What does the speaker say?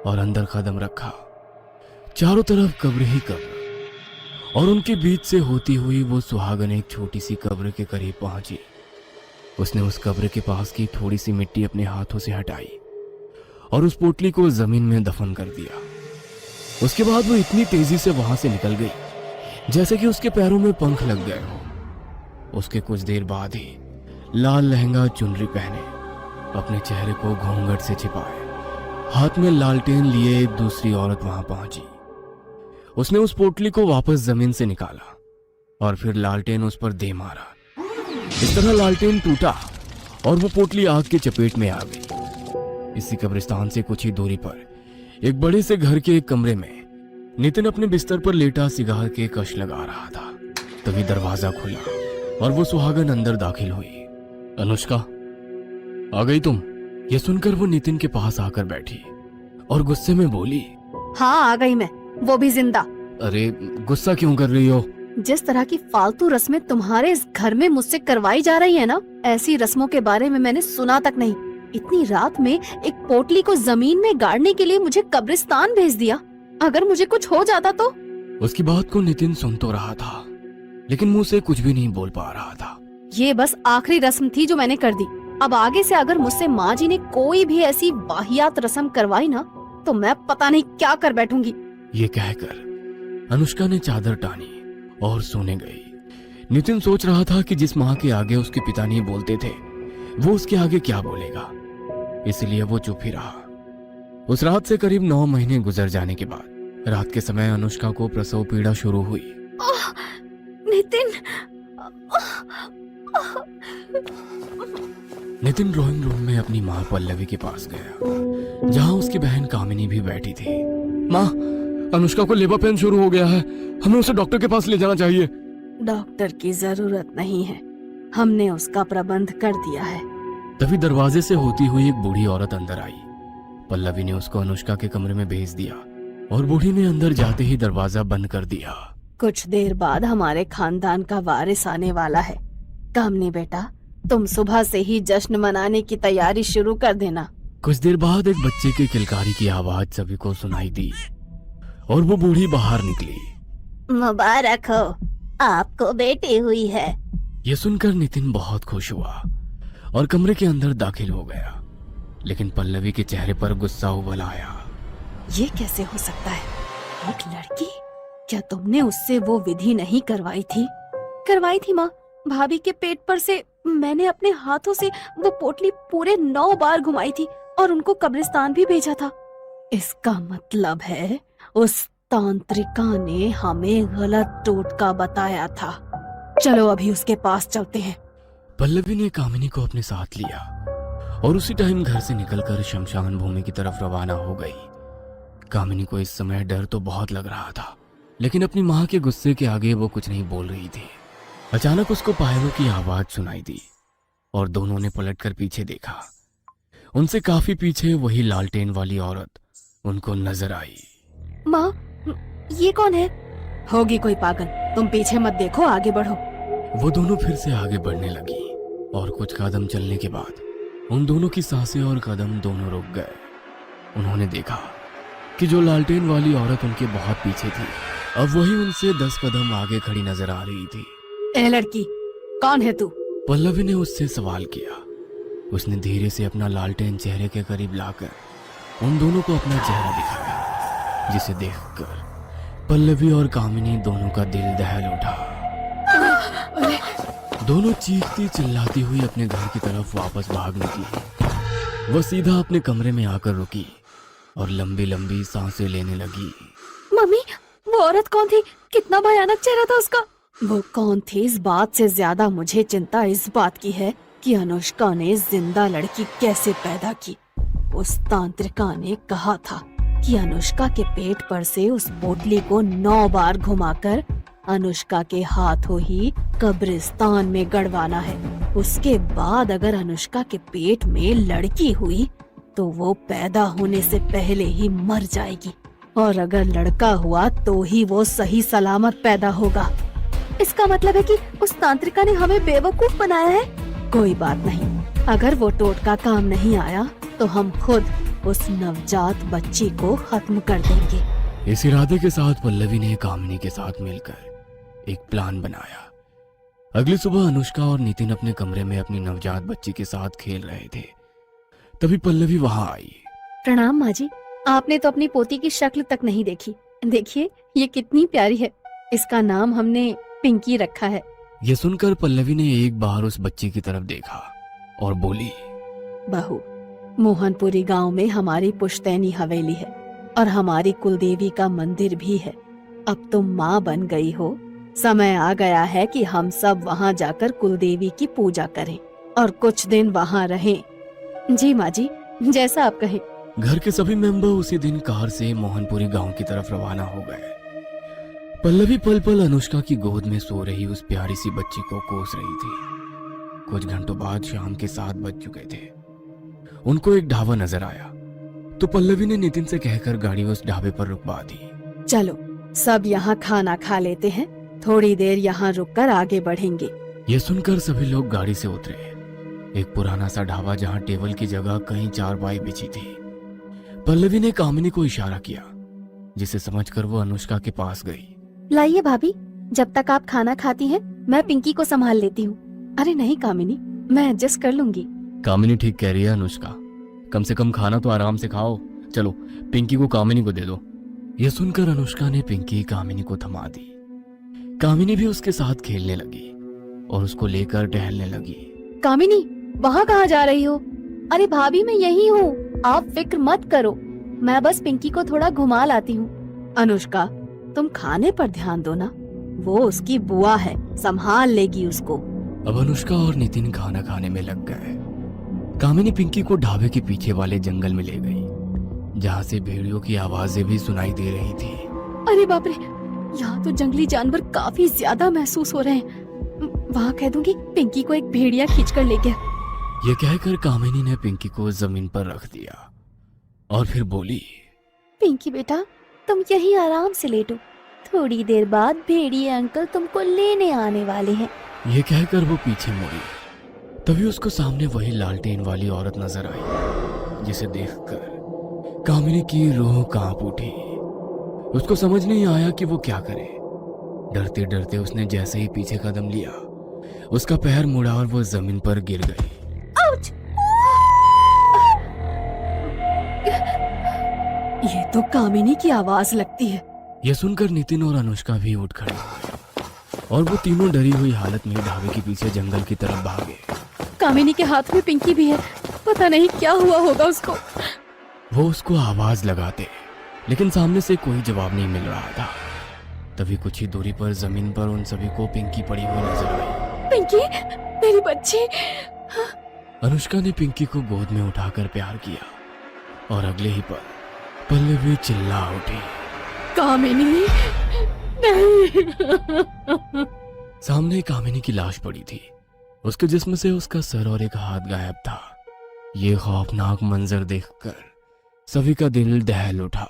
और अंदर कदम रखा। चारों तरफ कब्र ही कब्र, और उनके बीच से होती हुई वो सुहागन एक छोटी सी कब्र के करीब पहुंची। उसने उस कब्र के पास की थोड़ी सी मिट्टी अपने हाथों से हटाई और उस पोटली को जमीन में दफन कर दिया। उसके बाद वो इतनी तेजी से वहां से निकल गई जैसे कि उसके पैरों में पंख लग गए हो। उसके कुछ देर बाद ही लाल लहंगा चुनरी पहने, अपने चेहरे को घूंघट से छिपाए, हाथ में लालटेन लिए एक दूसरी औरत वहां पहुंची। उसने उस पोटली को वापस जमीन से निकाला और फिर लालटेन उस पर दे मारा। इस तरह लालटेन टूटा और वो पोटली आग की चपेट में आ गई। इसी कब्रिस्तान से कुछ ही दूरी पर एक बड़े से घर के एक कमरे में नितिन अपने बिस्तर पर लेटा सिगार के कश लगा रहा था। तभी दरवाजा खुला और वो सुहागन अंदर दाखिल हुई। अनुष्का, आ गई तुम? ये सुनकर वो नितिन के पास आकर बैठी और गुस्से में बोली, हाँ आ गई मैं, वो भी जिंदा। अरे गुस्सा क्यों कर रही हो? जिस तरह की फालतू रस्में तुम्हारे इस घर में मुझसे करवाई जा रही है ना, ऐसी रस्मों के बारे में मैंने सुना तक नहीं। इतनी रात में एक पोटली को जमीन में गाड़ने के लिए मुझे कब्रिस्तान भेज दिया। अगर मुझे कुछ हो जाता तो? उसकी बात को नितिन सुन तो रहा था, लेकिन मुंह से कुछ भी नहीं बोल पा रहा था। ये बस आखिरी रस्म थी जो मैंने कर दी। अब आगे से अगर मुझसे माँ जी ने कोई भी ऐसी वाहियात रस्म करवाई ना, तो मैं पता नहीं क्या कर बैठूंगी। ये कहकर अनुष्का ने चादर टानी और सोने गई। नितिन सोच रहा था कि जिस माँ के आगे उसके पिता नहीं बोलते थे, वो उसके आगे क्या बोलेगा, इसलिए वो चुप ही रहा। उस रात से करीब 9 महीने गुजर जाने के बाद रात के समय अनुष्का को प्रसव पीड़ा शुरू हुई। नितिन, नितिन ड्राइंग रूम में अपनी माँ पल्लवी के पास गया, जहाँ उसकी बहन कामिनी भी बैठी थी। माँ, अनुष्का को लेबर पेन शुरू हो गया है, हमें उसे डॉक्टर के पास ले जाना चाहिए। डॉक्टर की जरूरत नहीं है, हमने उसका प्रबंध कर दिया है। तभी दरवाजे से होती हुई एक बूढ़ी औरत अंदर आई। पल्लवी ने उसको अनुष्का के कमरे में भेज दिया और बूढ़ी ने अंदर जाते ही दरवाजा बंद कर दिया। कुछ देर बाद हमारे खानदान का वारिस आने वाला है। कामनी बेटा, तुम सुबह से ही जश्न मनाने की तैयारी शुरू कर देना। कुछ देर बाद एक बच्चे की किलकारी की आवाज सभी को सुनाई दी और वो बूढ़ी बाहर निकली। मुबारक हो, आपको बेटी हुई है। ये सुनकर नितिन बहुत खुश हुआ और कमरे के अंदर दाखिल हो गया, लेकिन पल्लवी के चेहरे पर गुस्सा उबल आया। ये कैसे हो सकता है? एक लड़की? क्या तुमने उससे वो विधि नहीं करवाई थी? करवाई थी माँ। भाभी के पेट पर से मैंने अपने हाथों से वो पोटली पूरे 9 बार घुमाई थी और उनको कब्रिस्तान भी भेजा था। इसका मतलब है उस तांत्रिका ने हमें गलत टोटका बताया था। चलो अभी उसके पास चलते हैं। पल्लवी ने कामिनी को अपने साथ लिया और उसी टाइम घर से निकलकर शमशान भूमि की तरफ रवाना हो गई। कामिनी को इस समय डर तो बहुत लग रहा था, लेकिन अपनी माँ के गुस्से के आगे वो कुछ नहीं बोल रही थी। अचानक उसको पायरों की आवाज सुनाई दी और दोनों ने पलटकर पीछे देखा। उनसे काफी पीछे वही लालटेन वाली औरत उनको नजर आई। माँ, ये कौन है? होगी कोई पागल, तुम पीछे मत देखो, आगे बढ़ो। वो दोनों फिर से आगे बढ़ने लगी और कुछ कदम चलने के बाद उन दोनों की सांसें और कदम दोनों रुक गए। उन्होंने देखा कि जो लालटेन वाली औरत उनके बहुत पीछे थी, अब वही उनसे 10 कदम आगे खड़ी नजर आ रही थी। ए लड़की, कौन है तू? पल्लवी ने उससे सवाल किया। उसने धीरे से अपना लालटेन चेहरे के करीब लाकर उन दोनों को अपना चेहरा दिखाया, जिसे देखकर पल्लवी और कामिनी दोनों का दिल दहल उठा। दोनों चीखती चिल्लाती हुई अपने घर की तरफ वापस भाग निकली। वह सीधा अपने कमरे में आकर रुकी और लंबी लंबी सांसें लेने लगी। मम्मी, वो औरत कौन थी? कितना भयानक चेहरा था उसका। वो कौन थी इस बात से ज्यादा मुझे चिंता इस बात की है कि अनुष्का ने जिंदा लड़की कैसे पैदा की। उस तांत्रिका ने कहा था कि अनुष्का के पेट पर से उस पोटली को 9 बार घुमाकर अनुष्का के हाथों ही कब्रिस्तान में गड़वाना है। उसके बाद अगर अनुष्का के पेट में लड़की हुई तो वो पैदा होने से पहले ही मर जाएगी, और अगर लड़का हुआ तो ही वो सही सलामत पैदा होगा। इसका मतलब है कि उस तांत्रिका ने हमें बेवकूफ बनाया है। कोई बात नहीं, अगर वो टोटका काम नहीं आया तो हम खुद उस नवजात बच्ची को खत्म कर देंगे। इस इरादे के साथ पल्लवी ने कामिनी के साथ मिलकर एक प्लान बनाया। अगली सुबह अनुष्का और नितिन अपने कमरे में अपनी नवजात बच्ची के साथ खेल रहे थे। तभी पल्लवी वहां आई। प्रणाम माँ जी, आपने तो अपनी पोती की शक्ल तक नहीं देखी। देखिए ये कितनी प्यारी है, इसका नाम हमने पिंकी रखा है। यह सुनकर पल्लवी ने एक बार उस बच्ची की तरफ देखा और बोली, बहू, मोहनपुरी गांव में हमारी पुश्तैनी हवेली है और हमारी कुलदेवी का मंदिर भी है। अब तुम माँ बन गई हो, समय आ गया है कि हम सब वहाँ जाकर कुलदेवी की पूजा करें और कुछ दिन वहाँ रहें। जी माँ जी, जैसा आप कहें। घर के सभी मेंबर उसी दिन कार से मोहनपुरी गांव की तरफ रवाना हो गए। पल्लवी पल पल अनुष्का की गोद में सो रही उस प्यारी सी बच्ची को कोस रही थी। कुछ घंटों बाद शाम के 7 बज चुके थे। उनको एक ढाबा नजर आया तो पल्लवी ने नितिन से कहकर गाड़ी उस ढाबे पर रुकवा दी। चलो सब यहाँ खाना खा लेते हैं, थोड़ी देर यहाँ रुककर आगे बढ़ेंगे। ये सुनकर सभी लोग गाड़ी से उतरे। एक पुराना सा ढाबा जहाँ टेबल की जगह कहीं चारपाई बिछी थी। पल्लवी ने कामिनी को इशारा किया, जिसे समझकर वो अनुष्का के पास गई। लाइए भाभी, जब तक आप खाना खाती हैं, मैं पिंकी को संभाल लेती हूँ। अरे नहीं कामिनी, मैं एडजस्ट कर लूंगी। कामिनी ठीक कह रही है अनुष्का, कम से कम खाना तो आराम से खाओ। चलो पिंकी को कामिनी को दे दो। यह सुनकर अनुष्का ने पिंकी कामिनी को थमा दी। कामिनी भी उसके साथ खेलने लगी और उसको लेकर टहलने लगी। कामिनी, वहाँ कहाँ जा रही हो? अरे भाभी मैं यही हूँ, आप फिक्र मत करो, मैं बस पिंकी को थोड़ा घुमा लाती हूँ। अनुष्का, तुम खाने पर ध्यान दो ना, वो उसकी बुआ है, संभाल लेगी उसको। अब अनुष्का और नितिन खाना खाने में लग गए। कामिनी पिंकी को ढाबे के पीछे वाले जंगल में ले गई, जहाँ से भेड़ियों की आवाजें भी सुनाई दे रही थी। अरे बाप रे, यहाँ तो जंगली जानवर काफी ज्यादा महसूस हो रहे हैं। वहाँ कह दूंगी पिंकी को एक भेड़िया खींच कर ले गया। ये कहकर कामिनी ने पिंकी को जमीन पर रख दिया और फिर बोली, पिंकी बेटा, तुम यहीं आराम से लेटो, थोड़ी देर बाद भेड़िए अंकल तुमको लेने आने वाले हैं। ये कहकर वो पीछे मुड़ी। तभी उसको सामने वही लालटेन वाली औरत नजर आई, जिसे देखकर कामिनी की रूह कांप उठी। उसको समझ नहीं आया कि वो क्या करे। डरते डरते उसने जैसे ही पीछे कदम लिया, उसका पैर मुड़ा और वो जमीन पर गिर गई। ये तो कामिनी की आवाज लगती है। यह सुनकर नितिन और अनुष्का भी उठ खड़े हुए और वो तीनों डरी हुई हालत में ढाबे के पीछे जंगल की तरफ भागे। कामिनी के हाथ में पिंकी भी है, पता नहीं क्या हुआ होगा उसको। वो उसको आवाज लगाते, लेकिन सामने से कोई जवाब नहीं मिल रहा था। तभी कुछ ही दूरी पर जमीन पर उन सभी को पिंकी पड़ी हुई नजर आई। पिंकी, मेरी बच्ची। अनुष्का ने पिंकी को गोद में उठाकर प्यार किया और अगले ही पल पल्लवी चिल्ला उठी, कामिनी नहीं। सामने कामिनी की लाश पड़ी थी। उसके जिस्म से उसका सर और एक हाथ गायब था। ये खौफनाक मंजर देखकर सभी का दिल दहल उठा।